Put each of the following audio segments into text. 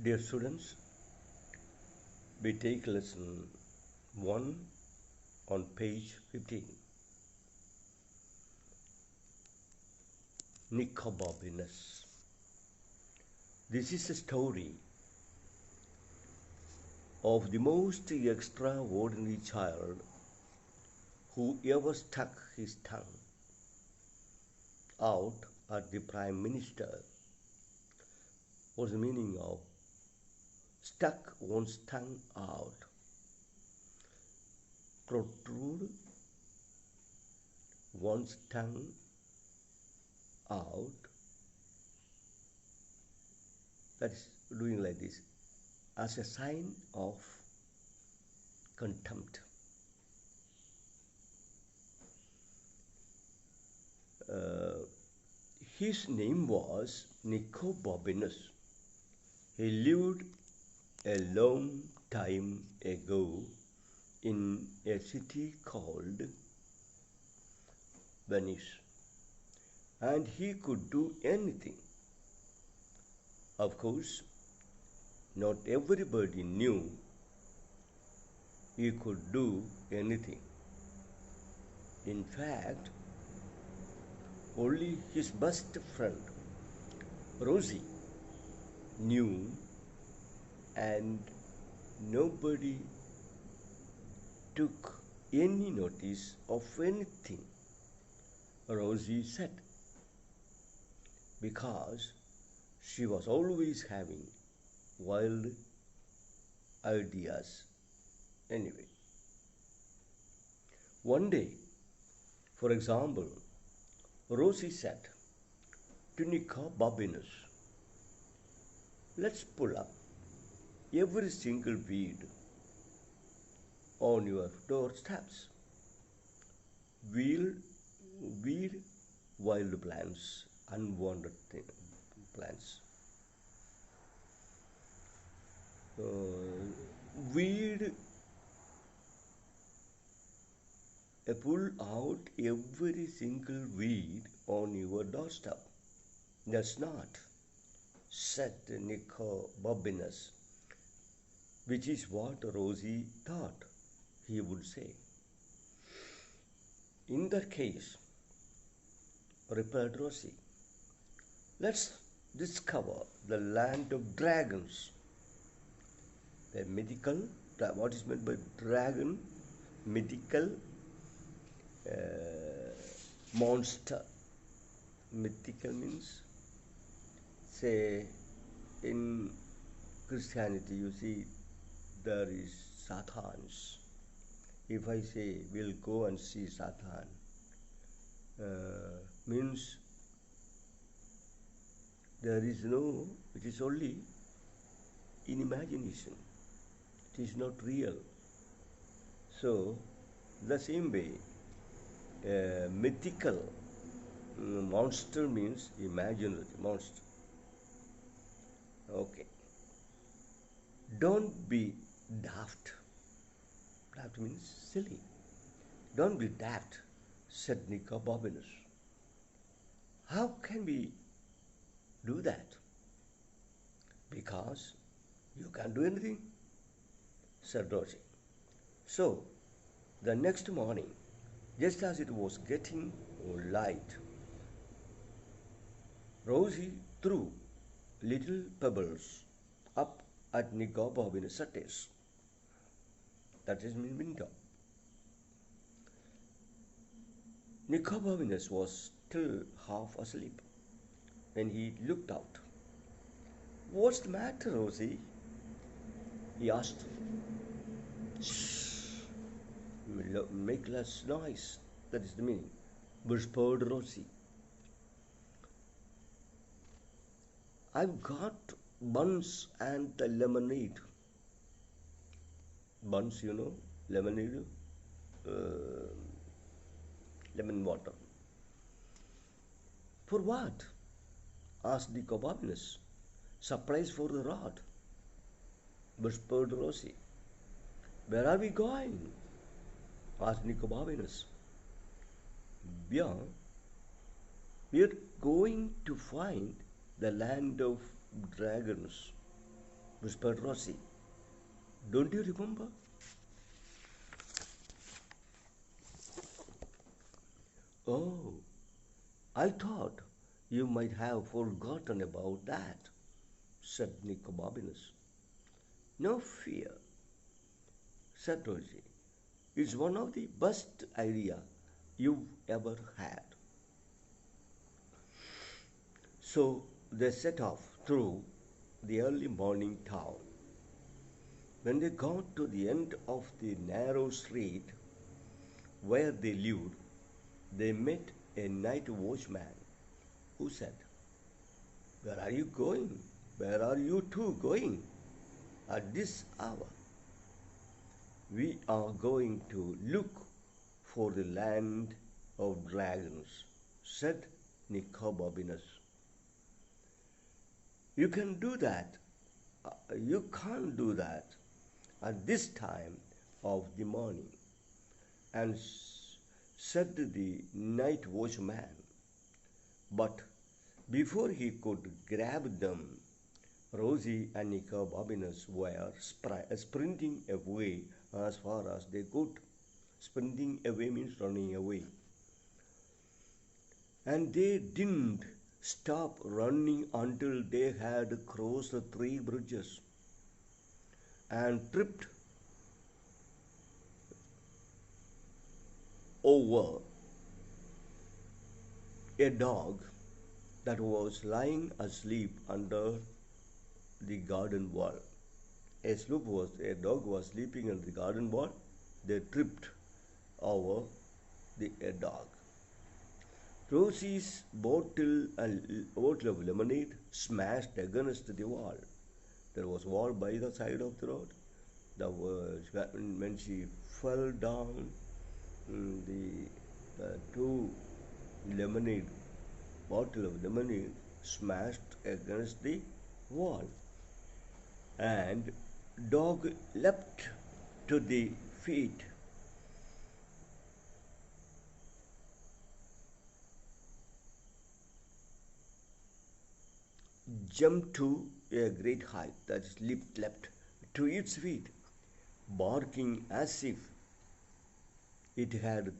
Dear students, we take lesson 1 on page 15. Nicobobinus. This is a story of the most extraordinary child who ever stuck his tongue out at the Prime Minister. What's the meaning of stuck one's tongue out? Protrude one's tongue out, that is doing like this, as a sign of contempt. His name was Nicobobinus. He lived a long time ago in a city called Venice, and he could do anything. Of course, not everybody knew he could do anything. In fact, only his best friend, Rosie, knew, and nobody took any notice of anything Rosie said, because she was always having wild ideas. Anyway, one day, for example, Rosie said to Nicobobinus, "Let's pull up every single weed on your doorsteps. Weed wild plants, unwanted plants. Weed pull out every single weed on your doorstep." "That's not," said Nicobobinus, which is what Rosie thought he would say. "In that case," replied Rosie, "let's discover the land of dragons." A mythical, what is meant by dragon? Mythical monster. Mythical means, say, in Christianity, you see, there is Satans. If I say we'll go and see Satan, means there is no, it is only in imagination. It is not real. So, the same way, mythical monster means imaginary monster. Okay. "Don't be daft." Daft means silly. "Don't be daft," said Nicobobinus. "How can we do that?" "Because you can't do anything," said Rosie. So, the next morning, just as it was getting light, Rosie threw little pebbles up at Nicobobinus' stairs. That is in window. Nicobobinus was still half asleep when he looked out. "What's the matter, Rosie?" he asked. "Shh, make less noise." That is the meaning, whispered Rosie. "I've got buns and the lemonade." Buns, you know, lemonade, lemon water. "For what?" asked Nicobobinus. "Supplies for the rod," whispered Rosie. "Where are we going?" asked Nicobobinus. "We're going to find the land of dragons," whispered Rosie. Don't you remember? Oh, I thought you might have forgotten about that, said Nicobobinus. No fear, said Rosie. It's one of the best ideas you've ever had. So they set off through the early morning town. When they got to the end of the narrow street where they lived, they met a night watchman who said, Where are you going? Where are you two going at this hour? We are going to look for the land of dragons, said Nicobobinus. You can do that. You can't do that at this time of the morning, and said the night watchman. But before he could grab them, Rosie and Nicobobinus were sprinting away as far as they could. Sprinting away means running away. And they didn't stop running until they had crossed 3 bridges and tripped over a dog that was lying asleep under the garden wall. A dog was sleeping under the garden wall. They tripped over a dog. Rosie's bottle of lemonade smashed against the wall. There was a wall by the side of the road. When she fell down, the two lemonade bottle of lemonade smashed against the wall, and dog leapt to the feet. Jumped to a great height, that is, leapt to its feet, barking as if it had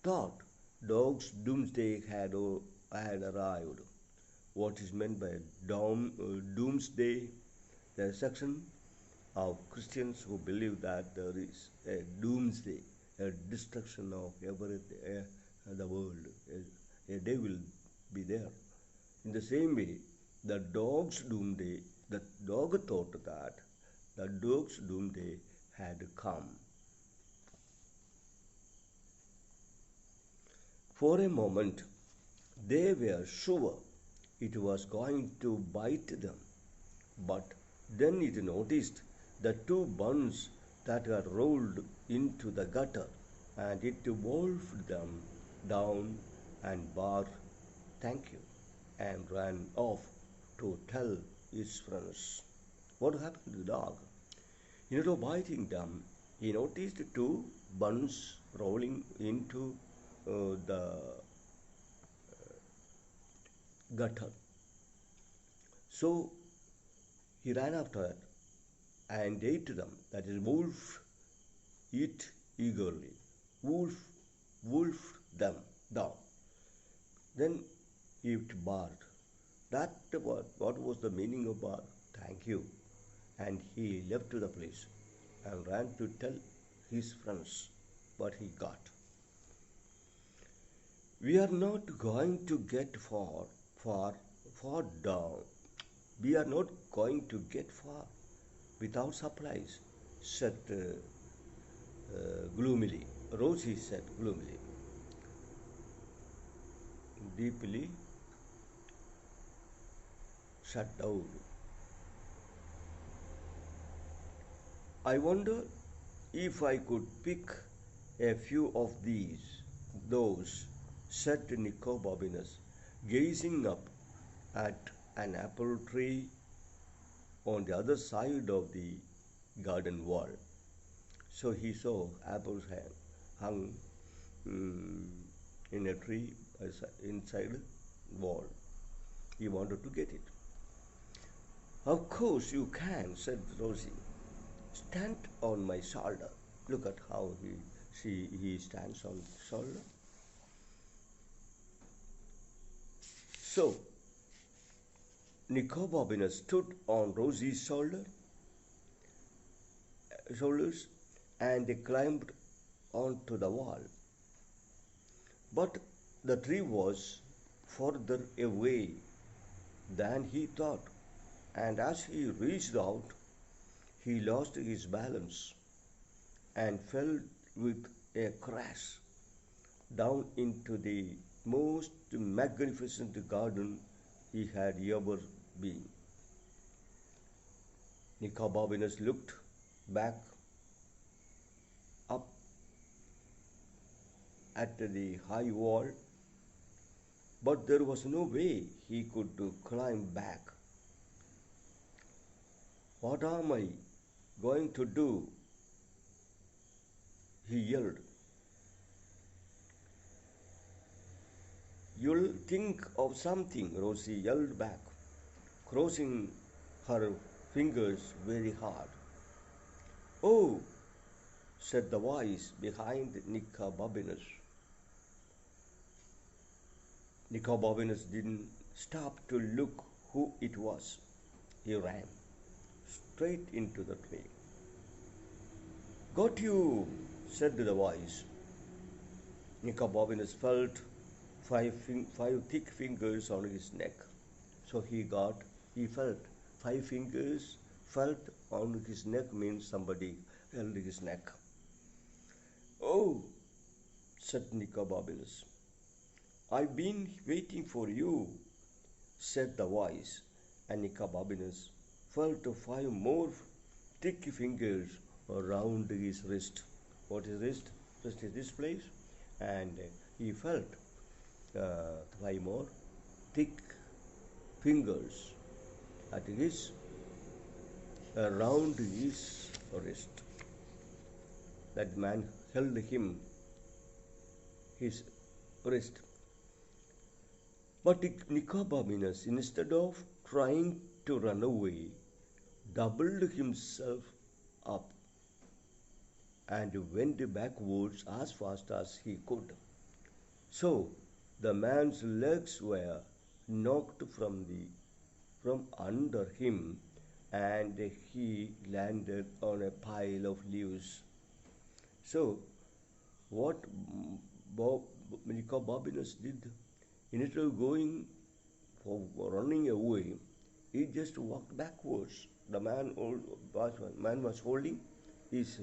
thought dog's doomsday had arrived. What is meant by doomsday? There is a section of Christians who believe that there is a doomsday, a destruction of everything, the world. A day will be there. In the same way, the dog thought that the dog's doomsday had come. For a moment, they were sure it was going to bite them, but then it noticed the 2 buns that were rolled into the gutter, and it wolfed them down and barked, "Thank you," and ran off to tell his friends. What happened to the dog? Instead of biting them, he noticed 2 buns rolling into the gutter. So he ran after it and ate them. That is, wolf eat eagerly. Wolf them down. Then it barked. What was the meaning of bark? Thank you. And he left to the place and ran to tell his friends what he got. We are not going to get far down. We are not going to get far without supplies, said gloomily. Rosie said gloomily. Deeply shut down. I wonder if I could pick a few of those, said Nicobobinus, gazing up at an apple tree on the other side of the garden wall. So he saw apples hung in a tree inside the wall. He wanted to get it. Of course you can, said Rosie. Stand on my shoulder. Look at how he stands on shoulder. So Nicobobina stood on Rosie's shoulders and they climbed onto the wall. But the tree was further away than he thought, and as he reached out, he lost his balance and fell with a crash down into the most magnificent garden he had ever been. Nicobobinus looked back up at the high wall, but there was no way he could climb back. What am I going to do? He yelled. You'll think of something, Rosie yelled back, crossing her fingers very hard. Oh, said the voice behind Nicobobinus. Nicobobinus didn't stop to look who it was. He ran straight into the tree. Got you, said the voice. Nicobobinus felt five thick fingers on his neck. So he felt 5 fingers felt on his neck means somebody held his neck. Oh, said Nicobobinus. I've been waiting for you, said the voice, and Nicobobinus felt 5 more thick fingers around his wrist. What is wrist? Wrist is this place, and he felt 5 more thick fingers at his around his wrist. That man held his wrist. But Nicobobinus, instead of trying to run away, doubled himself up and went backwards as fast as he could. So the man's legs were knocked from under him and he landed on a pile of leaves. So what Nicobobinus did, instead of going for running away, he just walked backwards. The man was holding his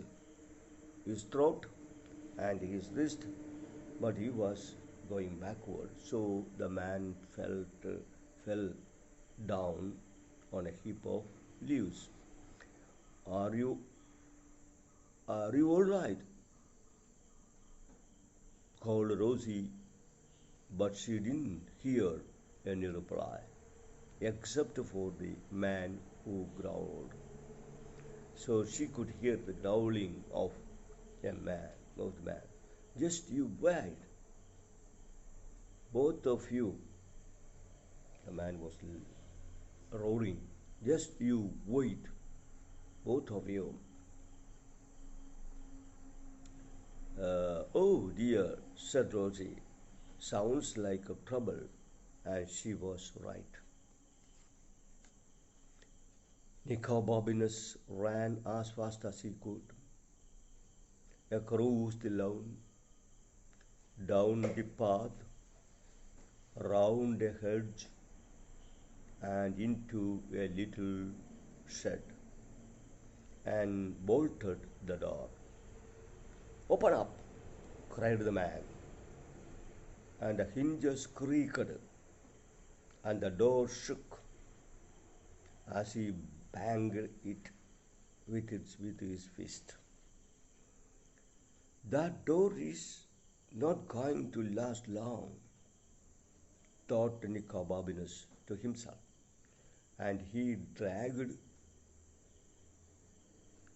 throat and his wrist, but he was going backward. So the man fell down on a heap of leaves. Are you all right? Called Rosie, but she didn't hear any reply, except for the man who growled. So she could hear the growling of the man. Just you wait, both of you. The man was roaring. Just you wait, both of you. Oh dear, said Rosie. Sounds like a trouble, and she was right. Nicobobinus ran as fast as he could, across the lawn, down the path, round a hedge, and into a little shed, and bolted the door. Open up, cried the man, and the hinges creaked, and the door shook as he banged it with his fist. That door is not going to last long, thought Nicobobinus to himself, and he dragged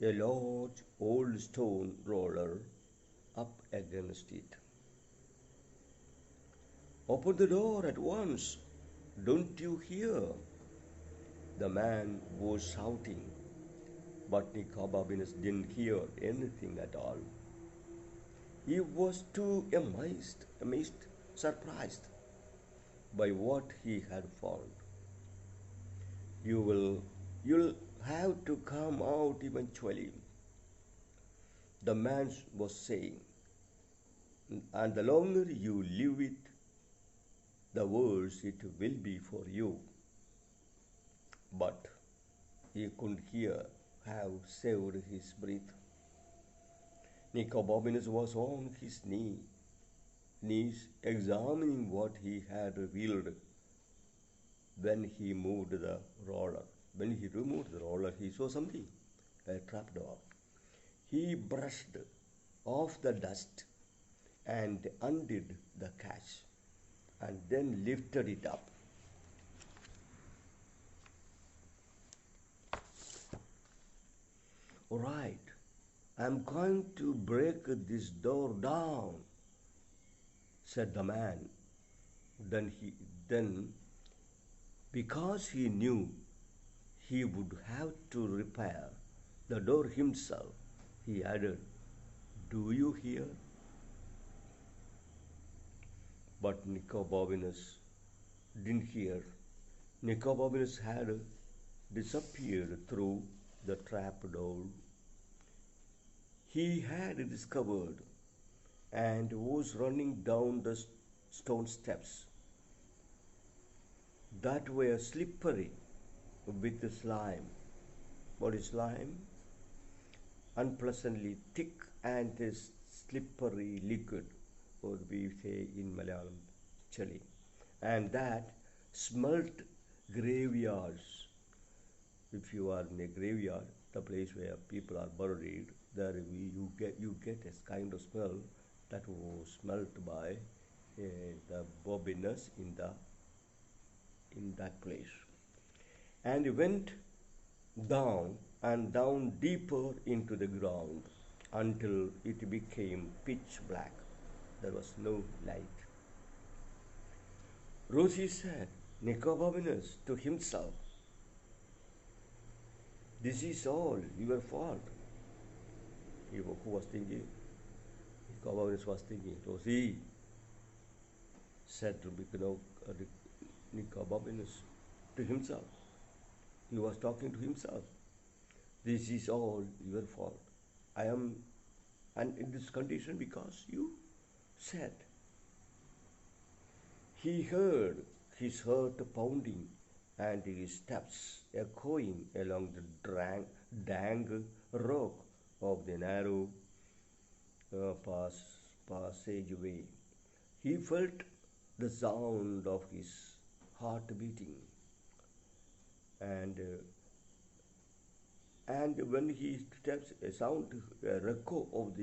a large old stone roller up against it. Open the door at once, don't you hear? The man was shouting, but Nicodemus didn't hear anything at all. He was too amazed, surprised by what he had found. You will, you'll have to come out eventually, the man was saying, and the longer you live it, the worse it will be for you. But he couldn't hear have saved his breath. Nicodemus was on his knees, examining what he had revealed when he moved the roller. When he removed the roller, he saw something, a trapdoor. He brushed off the dust and undid the catch and then lifted it up. All right, I'm going to break this door down, said the man. Then, because he knew he would have to repair the door himself, he added, "Do you hear?" But Nicodemus didn't hear. Nicodemus had disappeared through the trap door he had discovered and was running down the stone steps that were slippery with slime. What is slime? Unpleasantly thick and slippery liquid, or we say in Malayalam, chili, and that smelt graveyards. If you are in a graveyard, the place where people are buried, there you get a kind of smell that was smelt by the bobbiness in that place, and he went down and down deeper into the ground until it became pitch black. There was no light. Rosie said, Nicodemus to himself, "This is all your fault." Who was thinking? Nicodemus was thinking. Rosie said to Nicodemus to himself. He was talking to himself. "This is all your fault. I am and in this condition because you said." He heard his heart pounding and his steps echoing along the dank rock of the narrow passageway. He felt the sound of his heart beating, and when he steps, a echo of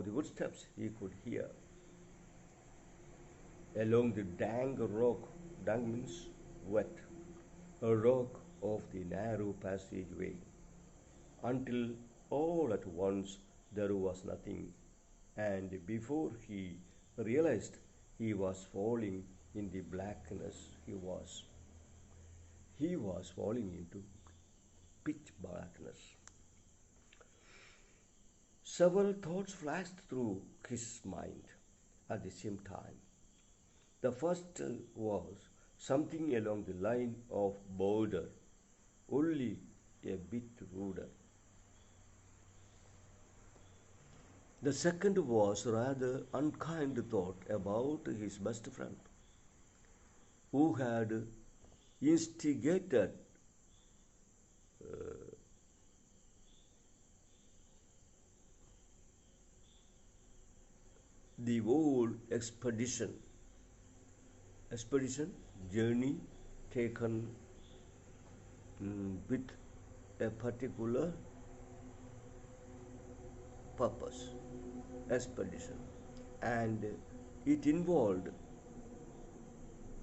the footsteps he could hear along the dank rock. Dank means wet, a rock of the narrow passageway, until all at once there was nothing, and before he realized he was falling in the blackness, he was falling into pitch blackness. Several thoughts flashed through his mind at the same time. The first was something along the line of border, only a bit ruder. The second was rather unkind thought about his best friend, who had instigated the whole expedition journey taken with a particular purpose. Expedition, and it involved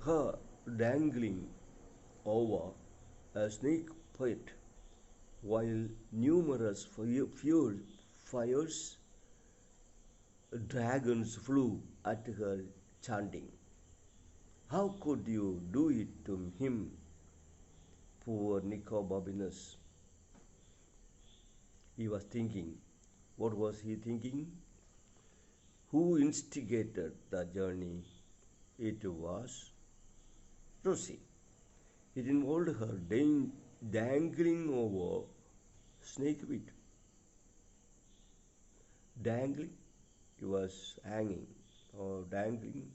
her dangling over a snake pit while numerous fierce dragons flew at her, chanting, How could you do it to him? Poor Nicobobinus. He was thinking. What was he thinking? Who instigated the journey? It was Rosie. It involved her dangling over snake bit. Dangling, he was hanging or dangling,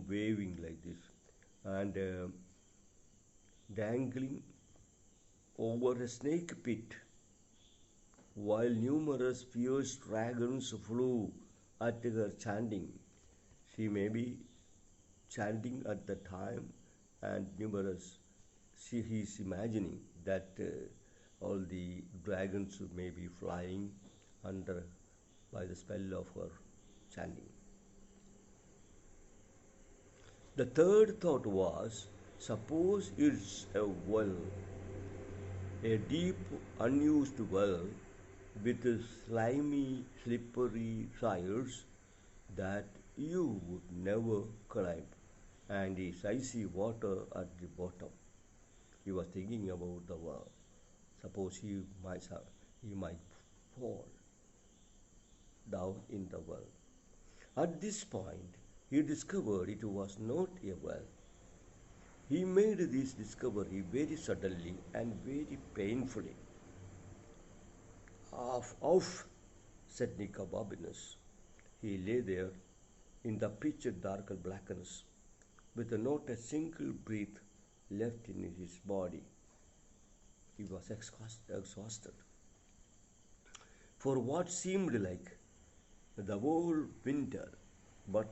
waving like this, and dangling over a snake pit, while numerous fierce dragons flew at her chanting. She may be chanting at the time, and numerous. She is imagining that all the dragons may be flying under by the spell of her chanting. The third thought was, suppose it's a well, a deep, unused well with slimy, slippery sides that you would never climb, and is icy water at the bottom. He was thinking about the well. Suppose he might fall down in the well. At this point, he discovered it was not a well. He made this discovery very suddenly and very painfully. Off, said Nicobobinus. He lay there in the pitch dark blackness, with not a single breath left in his body. He was exhausted. For what seemed like the whole winter, but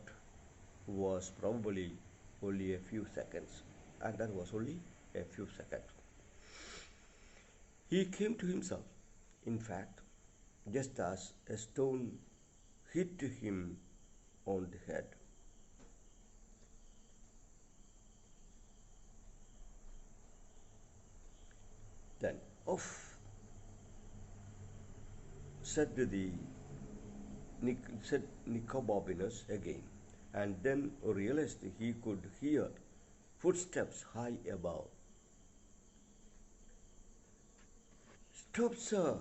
was probably only a few seconds, and that was only a few seconds. He came to himself, in fact, just as a stone hit him on the head. Then, off, said said Nicobobinus again, and then realized he could hear footsteps high above. Stop, sir,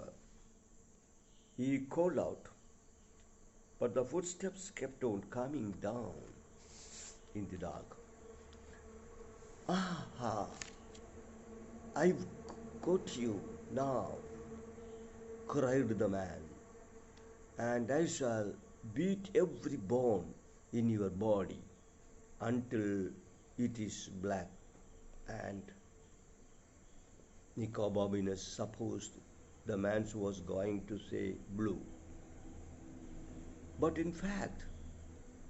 he called out, but the footsteps kept on coming down in the dark. Aha! I've got you now, cried the man, and I shall beat every bone in your body until it is black. And Nicobobinus supposed the man was going to say blue. But in fact,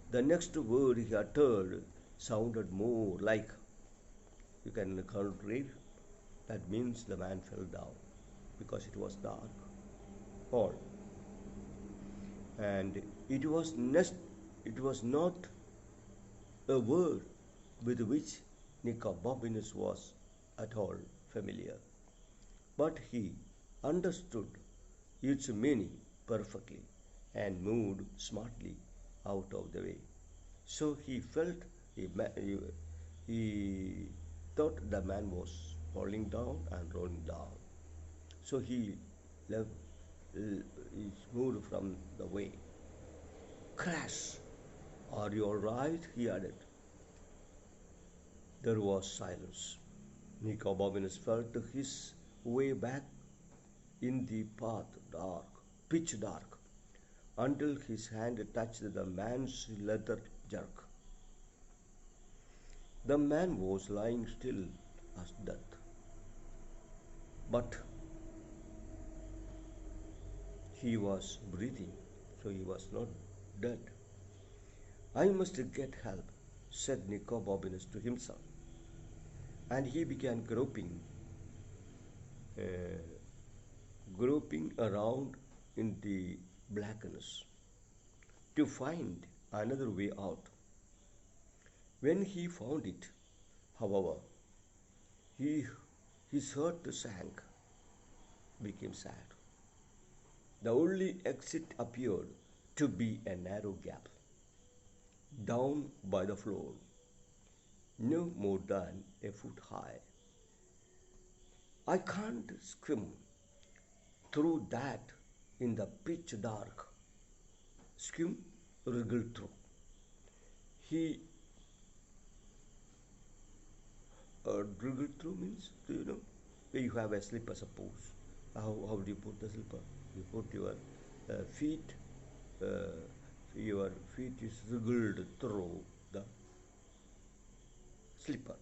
the next word he uttered sounded more like, you can read, that means the man fell down because it was dark. All. And it was not a word with which Nicobobinus was at all familiar, but he understood its meaning perfectly and moved smartly out of the way. So he thought the man was falling down and rolling down. So he moved from the way. Crash! Are you all right? He added. There was silence. Nicobobinus felt his way back in the path, pitch dark, until his hand touched the man's leather jerk. The man was lying still as death, but he was breathing, so he was not dead. I must get help, said Nicobobinus to himself, and he began groping around in the blackness to find another way out. When he found it, however, his heart sank, became sad. The only exit appeared to be a narrow gap down by the floor. no more than a foot high. I can't swim through that in the pitch dark. Swim, wriggle through. He wriggle through means, where you have a slipper, suppose. How do you put the slipper? You put feet, uh, your feet is wriggled through the slipper.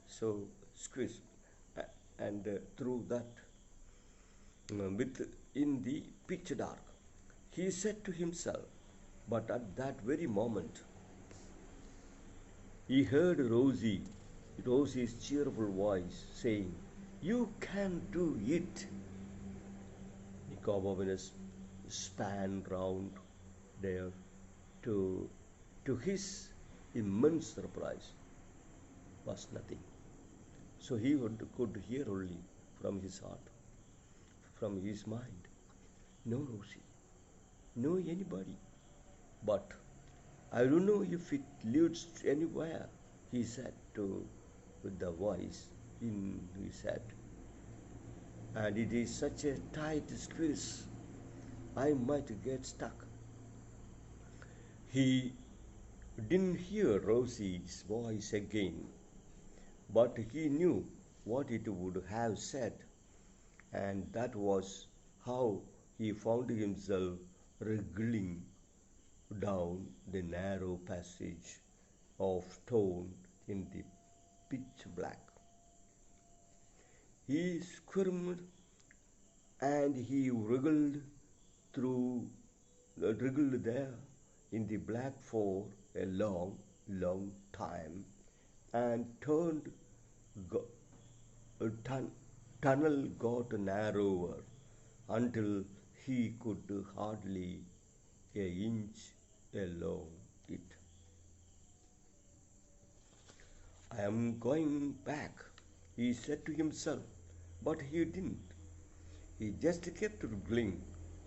So squeeze and through that with in the pitch dark. He said to himself, but at that very moment he heard Rosie's cheerful voice saying, "You can do it." Nicobovinus span round there to, to his immense surprise was nothing. So he could hear only from his heart, from his mind, "No, Rosie, no anybody. But I don't know if it leads anywhere," he said to with the voice in his head. "And it is such a tight squeeze, I might get stuck." He didn't hear Rosie's voice again, but he knew what it would have said, and that was how he found himself wriggling down the narrow passage of stone in the pitch black. He squirmed and he wriggled there in the black for a long, long time, and tunnel got narrower until he could hardly an inch along it. "I am going back," he said to himself, but he didn't. He just kept wriggling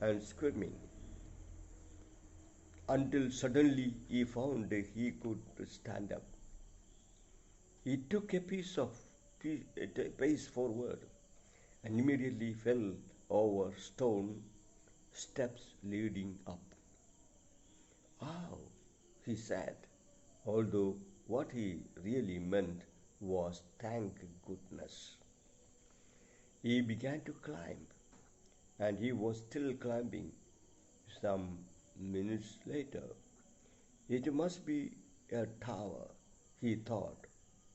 and squirming until suddenly he found he could stand up. He took a pace forward and immediately fell over stone steps leading up. "Ow," he said, although what he really meant was "thank goodness." He began to climb, and he was still climbing some minutes later. "It must be a tower," he thought,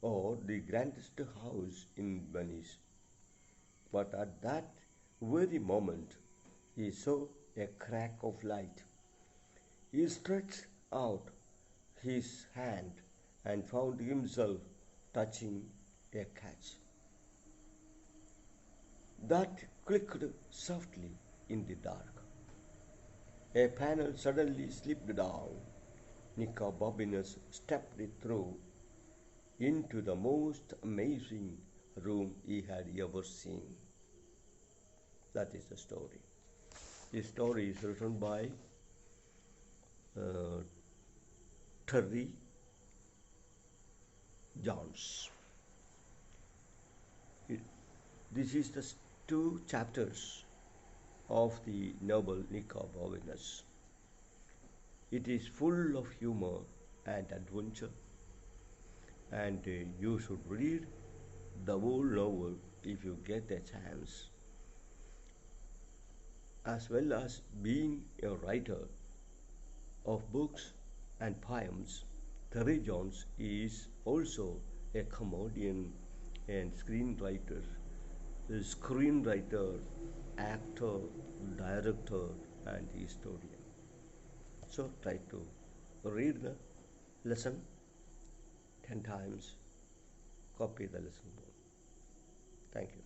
"or the grandest house in Venice." But at that very moment he saw a crack of light. He stretched out his hand and found himself touching a catch that clicked softly in the dark. A panel suddenly slipped down. Nicobobinus stepped through into the most amazing room he had ever seen. That is the story. This story is written by Terry Jones. This is the two chapters of the novel Nicobovinus. It is full of humor and adventure, and you should read the whole novel if you get a chance. As well as being a writer of books and poems, Terry Jones is also a comedian and screenwriter, actor, director, and historian. So try to read the lesson 10 times, copy the lesson board. Thank you.